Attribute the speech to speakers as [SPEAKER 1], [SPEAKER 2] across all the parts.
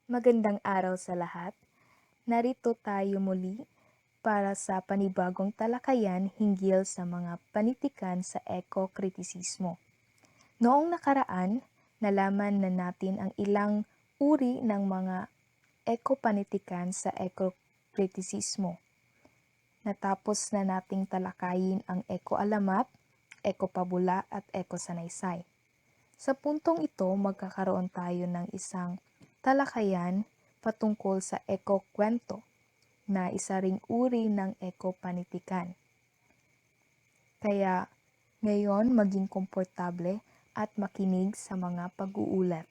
[SPEAKER 1] Magandang araw sa lahat. Narito tayo muli para sa panibagong talakayan hinggil sa mga panitikan sa eco-kritisismo. Noong nakaraan, nalaman na natin ang ilang uri ng mga eco-panitikan sa eco-kritisismo. Natapos na nating talakayin ang eco-alamat, eco-pabula at eco-sanaysay. Sa puntong ito, magkakaroon tayo ng isang talakayan patungkol sa eco-kwento na isa ring uri ng eco-panitikan. Kaya ngayon maging komportable at makinig sa mga pag-uulat.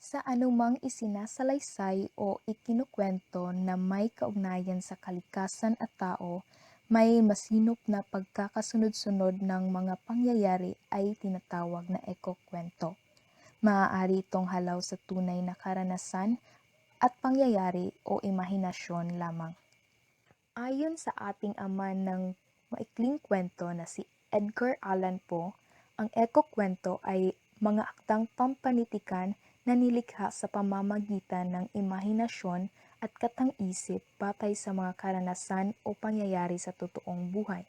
[SPEAKER 1] Sa anumang isinasalaysay o ikinukwento na may kaugnayan sa kalikasan at tao, may masinop na pagkakasunod-sunod ng mga pangyayari ay tinatawag na eco-kwento. Maaari itong halaw sa tunay na karanasan at pangyayari o imahinasyon lamang. Ayon sa ating ama ng maikling kwento na si Edgar Allan Poe, ang eco-kwento ay mga aktang pampanitikan na nilikha sa pamamagitan ng imahinasyon at katang-isip batay sa mga karanasan o pangyayari sa totoong buhay.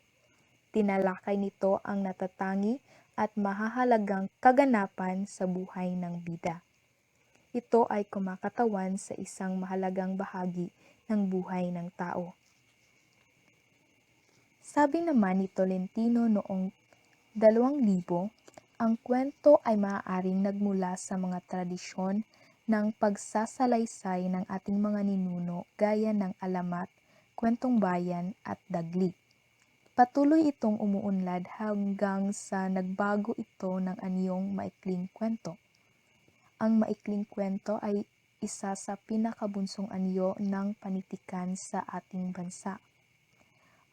[SPEAKER 1] Tinalakay nito ang natatangi at mahahalagang kaganapan sa buhay ng bida. Ito ay kumakatawan sa isang mahalagang bahagi ng buhay ng tao. Sabi naman ni Tolentino noong 2000, ang kwento ay maaaring nagmula sa mga tradisyon ng pagsasalaysay ng ating mga ninuno gaya ng alamat, kwentong bayan at dagli. Patuloy itong umuunlad hanggang sa nagbago ito ng anyong maikling kwento. Ang maikling kwento ay isa sa pinakabunsong anyo ng panitikan sa ating bansa.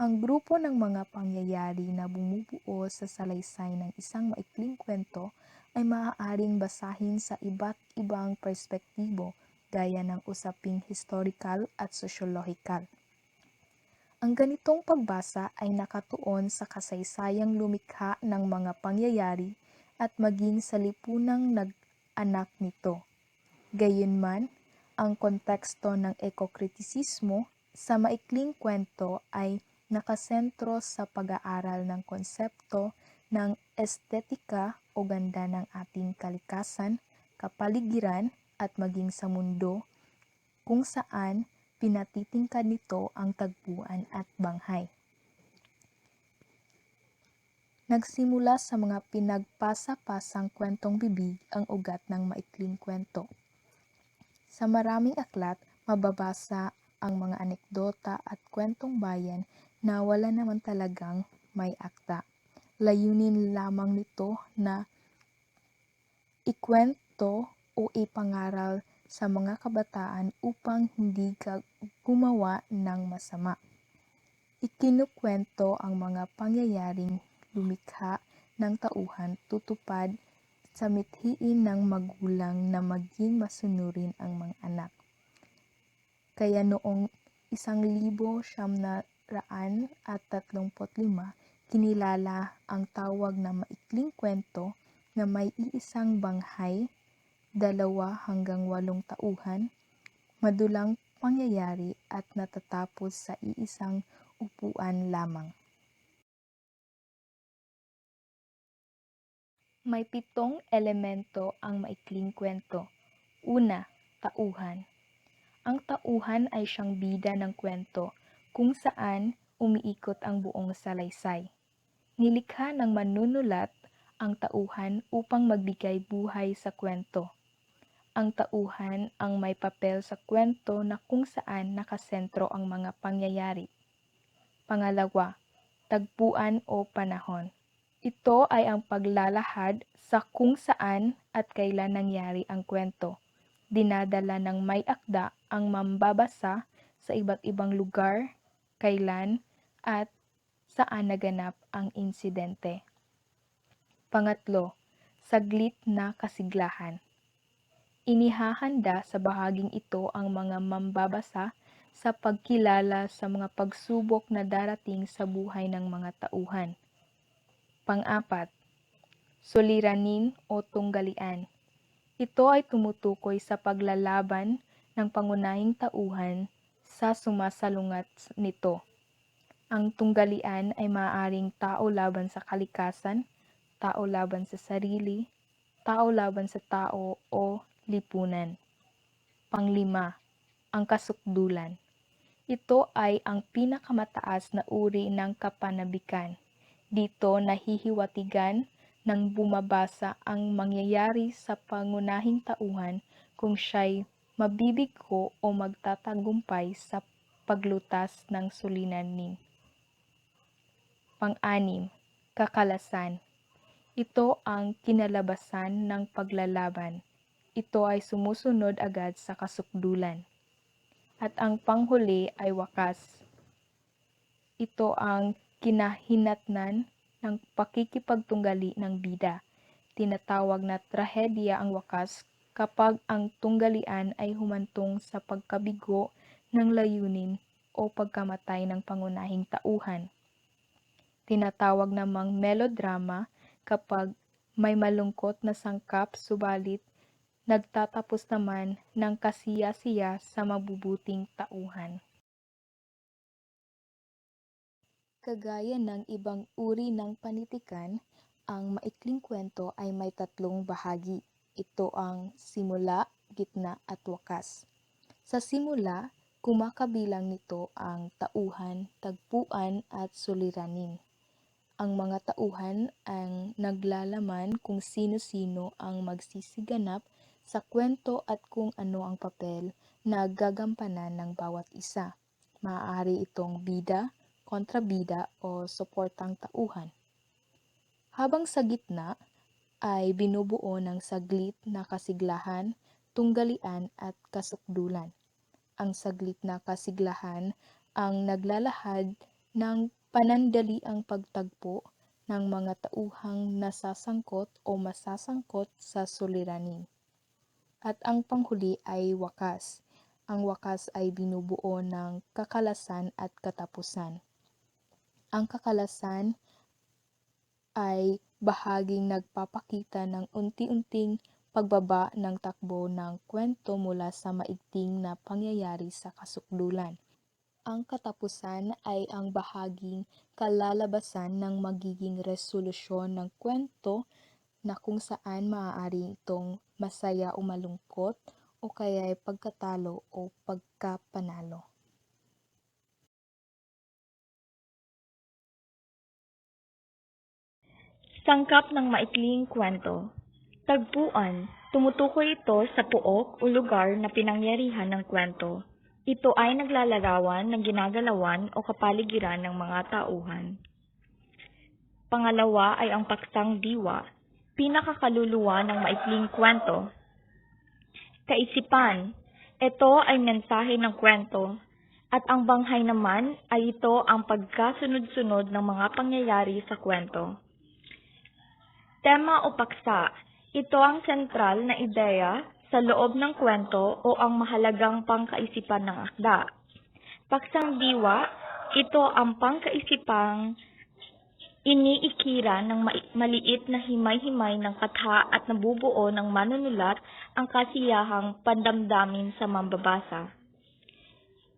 [SPEAKER 1] Ang grupo ng mga pangyayari na bumubuo sa salaysay ng isang maikling kwento ay maaaring basahin sa iba't ibang perspektibo gaya ng usaping historikal at sosyolohikal. Ang ganitong pagbasa ay nakatuon sa kasaysayang lumikha ng mga pangyayari at maging sa lipunang nag-anak nito. Gayunman, ang konteksto ng eco-kritisismo sa maikling kwento ay nakasentro sa pag-aaral ng konsepto ng estetika o ganda ng ating kalikasan, kapaligiran at maging sa mundo kung saan pinatitingkad nito ang tagpuan at banghay. Nagsimula sa mga pinagpasa-pasang kwentong bibig ang ugat ng maikling kwento. Sa maraming aklat, mababasa ang mga anekdota at kwentong bayan na wala naman talagang may akda. Layunin lamang nito na ikwento o ipangaral sa mga kabataan upang hindi gumawa ng masama. Ikinukwento ang mga pangyayaring lumikha ng tauhan tutupad sa mithiin ng magulang na maging masunurin ang mga anak. Kaya noong 1935, kinilala ang tawag na maikling kwento na may iisang banghay, 2 hanggang 8 tauhan, madulang pangyayari at natatapos sa iisang upuan lamang. May 7 elemento ang maikling kwento. Una, tauhan. Ang tauhan ay siyang bida ng kwento kung saan umiikot ang buong salaysay. Nilikha ng manunulat ang tauhan upang magbigay buhay sa kwento. Ang tauhan ang may papel sa kwento na kung saan nakasentro ang mga pangyayari. Pangalawa, tagpuan o panahon. Ito ay ang paglalahad sa kung saan at kailan nangyari ang kwento. Dinadala ng may akda ang mambabasa sa iba't ibang lugar, kailan, at saan naganap ang insidente. Pangatlo, saglit na kasiglahan. Inihahanda sa bahaging ito ang mga mambabasa sa pagkilala sa mga pagsubok na darating sa buhay ng mga tauhan. Pang-apat, Suliranin o tunggalian. Ito ay tumutukoy sa paglalaban ng pangunahing tauhan sa sumasalungat nito. Ang tunggalian ay maaaring tao laban sa kalikasan, tao laban sa sarili, tao laban sa tao o lipunan. Panglima, ang kasukdulan. Ito ay ang pinakamataas na uri ng kapanabikan. Dito nahihiwatigan ng bumabasa ang mangyayari sa pangunahing tauhan kung siya'y mabibigko o magtatagumpay sa paglutas ng suliranin. Pang-anim, kakalasan. Ito ang kinalabasan ng paglalaban. Ito ay sumusunod agad sa kasukdulan. At ang panghuli ay wakas. Ito ang kinahinatnan ng pakikipagtunggali ng bida. Tinatawag na trahedya ang wakas kapag ang tunggalian ay humantong sa pagkabigo ng layunin o pagkamatay ng pangunahing tauhan. Tinatawag namang melodrama kapag may malungkot na sangkap subalit nagtatapos naman ng kasiya-siya sa mabubuting tauhan. Kagaya ng ibang uri ng panitikan, ang maikling kwento ay may tatlong bahagi. Ito ang simula, gitna at wakas. Sa simula, kumakabilang nito ang tauhan, tagpuan at suliranin. Ang mga tauhan ang naglalaman kung sino-sino ang magsisiganap sa kwento at kung ano ang papel na gagampanan ng bawat isa. Maaari itong bida, kontrabida o suportang tauhan. Habang sa gitna ay binubuo ng saglit na kasiglahan, tunggalian at kasukdulan. Ang saglit na kasiglahan ang naglalahad ng panandaliang pagtagpo ng mga tauhang nasasangkot o masasangkot sa suliranin. At ang panghuli ay wakas. Ang wakas ay binubuo ng kakalasan at katapusan. Ang kakalasan ay bahaging nagpapakita ng unti-unting pagbaba ng takbo ng kwento mula sa maigting na pangyayari sa kasukdulan. Ang katapusan ay ang bahaging kalalabasan ng magiging resolusyon ng kwento na kung saan maaari itong masaya o malungkot o kaya ay pagkatalo o pagkapanalo.
[SPEAKER 2] Sangkap ng maikling kwento. Tagpuan. Tumutukoy ito sa pook o lugar na pinangyarihan ng kwento. Ito ay naglalarawan ng ginagalawan o kapaligiran ng mga tauhan. Pangalawa ay ang paksang diwa, pinakakaluluwa ng maikling kwento. Kaisipan. Ito ay mensahe ng kwento. At ang banghay naman ay ito ang pagkasunod-sunod ng mga pangyayari sa kwento. Tema o paksa. Ito ang sentral na ideya sa loob ng kwento o ang mahalagang pangkaisipan ng akda. Paksang diwa, ito ang pangkaisipang iniikira ng maliit na himay-himay ng katha at nabubuo ng manunulat ang kasiyahang pandamdamin sa mambabasa.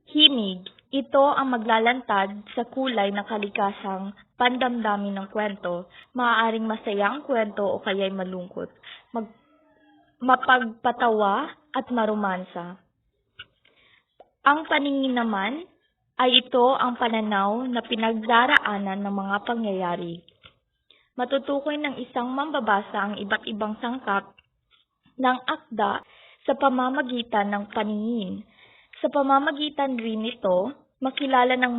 [SPEAKER 2] Himig, ito ang maglalantad sa kulay ng kalikasang pandamdamin ng kwento, maaaring masaya ang kwento o kaya'y malungkot, mapagpatawa at maromansa. Ang paningin naman ay ito ang pananaw na pinagdaraanan ng mga pangyayari. Matutukoy ng isang mambabasa ang iba't ibang sangkap ng akda sa pamamagitan ng paningin. Sa pamamagitan rin nito, makilala ng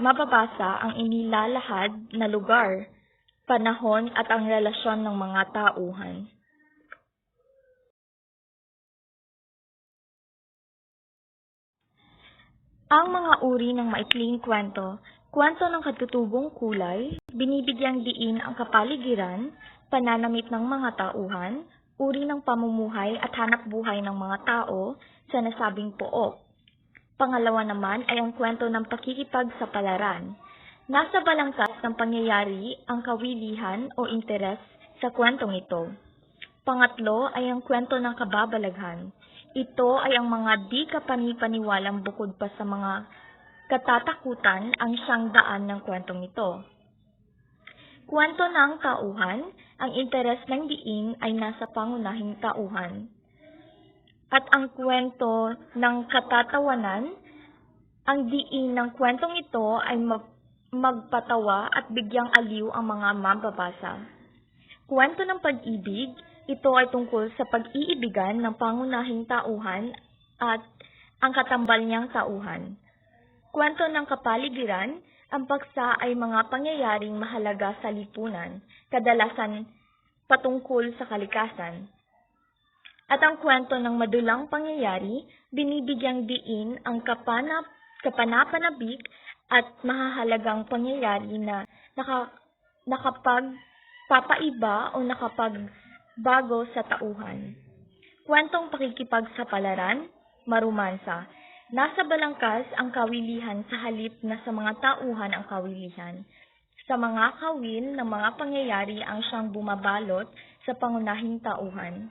[SPEAKER 2] mababasa ang inilalahad na lugar, panahon at ang relasyon ng mga tauhan. Ang mga uri ng maikling kwento, kwento ng katutubong kulay, binibigyang diin ang kapaligiran, pananamit ng mga tauhan, uri ng pamumuhay at hanap buhay ng mga tao sa nasabing pook. Pangalawa naman ay ang kwento ng pakikipagsapalaran. Nasa balangkas ng pangyayari ang kawilihan o interes sa kwentong ito. Pangatlo ay ang kwento ng kababalaghan. Ito ay ang mga di kapanipaniwalang bukod pa sa mga katatakutan ang siyang daan ng kwentong ito. Kwento ng tauhan, ang interes ng diin ay nasa pangunahing tauhan. At ang kwento ng katatawanan, ang diin ng kwentong ito ay magpatawa at bigyang aliw ang mga mambabasa. Kwento ng pag-ibig, ito ay tungkol sa pag-iibigan ng pangunahing tauhan at ang katambal niyang tauhan. Kwento ng kapaligiran, ang paksa ay mga pangyayaring mahalaga sa lipunan, kadalasan patungkol sa kalikasan. At ang kwento ng madulang pangyayari, binibigyang diin ang kapanapanabik at mahahalagang pangyayari na nakapagpapaiba o nakapagbago sa tauhan. Kwentong pakikipagsapalaran, marumansa. Nasa balangkas ang kawilihan sa halip na sa mga tauhan ang kawilihan. Sa mga kawil ng mga pangyayari ang siyang bumabalot sa pangunahing tauhan.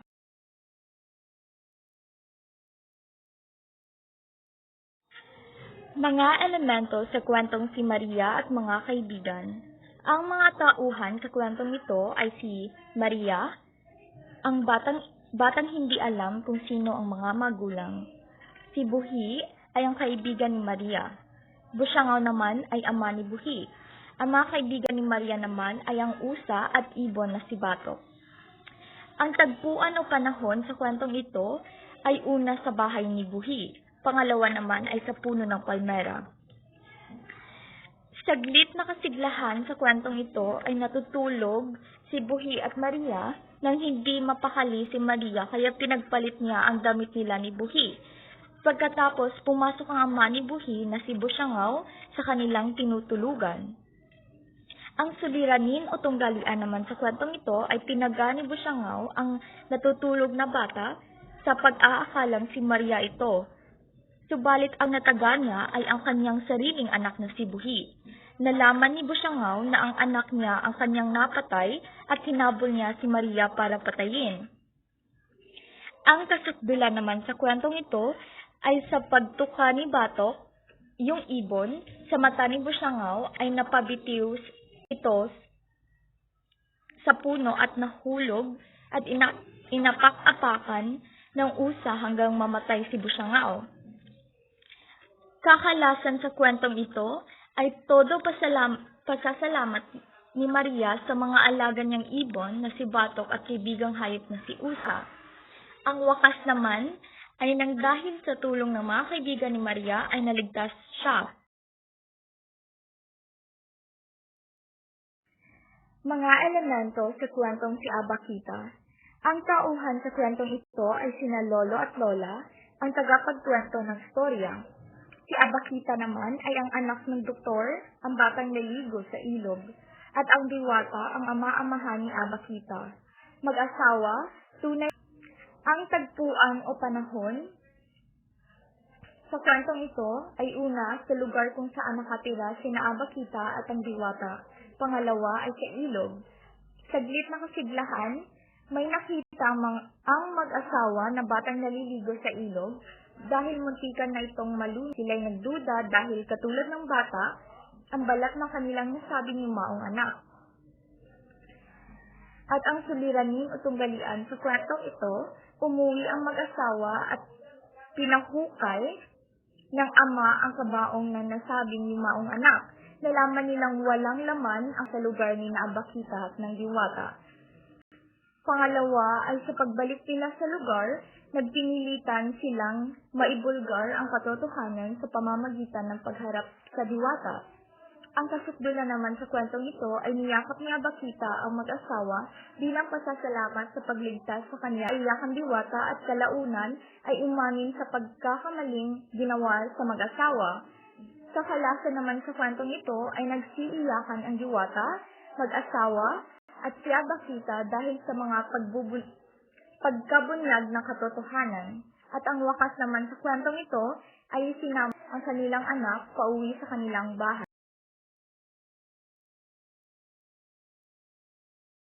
[SPEAKER 2] Mga elemento sa kwentong si Maria at mga kaibigan. Ang mga tauhan sa kwentong ito ay si Maria, ang batang hindi alam kung sino ang mga magulang. Si Buhi ay ang kaibigan ni Maria. Busyangao naman ay ama ni Buhi. Ang mga kaibigan ni Maria naman ay ang usa at ibon na si Batok. Ang tagpuan o panahon sa kwentong ito ay una sa bahay ni Buhi. Pangalawa naman ay sa puno ng palmera. Saglit na kasiglahan sa kwentong ito ay natutulog si Buhi at Maria nang hindi mapakali si Maria kaya pinagpalit niya ang damit nila ni Buhi. Pagkatapos, pumasok ang ama ni Buhi na si Busyangao sa kanilang tinutulugan. Ang suliranin o tunggalian naman sa kwentong ito ay tinaga ni Busyangao ang natutulog na bata sa pag-aakalang si Maria ito. Subalit ang nataga niya ay ang kanyang sariling anak na si Buhi. Nalaman ni Busyangao na ang anak niya ang kanyang napatay at hinabol niya si Maria para patayin. Ang kasukdulan naman sa kwentong ito ay sa pagtuka ni Batok, yung ibon, sa mata ni Busyangao ay napabitiw ito sa puno at nahulog at inapak-apakan ng usa hanggang mamatay si Busyangao. Kakalasan sa kwentong ito ay todo pasasalamat ni Maria sa mga alaga niyang ibon na si Batok at kaibigang hayop na si Usa. Ang wakas naman ay nang dahil sa tulong ng mga kaibigan ni Maria ay naligtas siya. Mga elemento sa kwentong si Abakita. Ang tauhan sa kwentong ito ay sina Lolo at Lola, ang tagapagkwento ng storya. Si Abakita naman ay ang anak ng doktor, ang batang naligo sa ilog, at ang diwata ang ama-amahan ni Abakita. Mag-asawa, tunay ang tagpuan o panahon sa kwentong ito ay una sa lugar kung saan nakatira sina Abakita at ang diwata. Pangalawa ay sa ilog. Saglit na kasiglahan, may nakita ang mag-asawa na batang naliligo sa ilog. Dahil muntikan na itong malunod, sila'y nagduda dahil katulad ng bata, ang balat ng kanilang nasabing yumaong anak. At ang suliranin o tunggalian sa kwentong ito, umuwi ang mag-asawa at pinahukay ng ama ang kabaong na nasabing yumaong anak. Nalaman nilang walang laman ang sa lugar ni Abakita at ng diwata. Pangalawa ay sa pagbalik nila sa lugar, nagpinilitan silang maibulgar ang katotohanan sa pamamagitan ng pagharap sa diwata. Ang kasukdulan naman sa kwentong ito ay niyakap ni Abakita ang mag-asawa bilang pasasalamat sa pagligtas sa kanya ay iyak ang diwata at kalaunan ay umamin sa pagkakamaling ginawa sa mag-asawa. Sa kalasan naman sa kwentong ito ay nagsiiyakan ang diwata, mag-asawa, at si Abakita dahil sa mga pagkabunyag ng katotohanan. At ang wakas naman sa kwentong ito ay sinama ang kanilang anak pauwi sa kanilang bahay.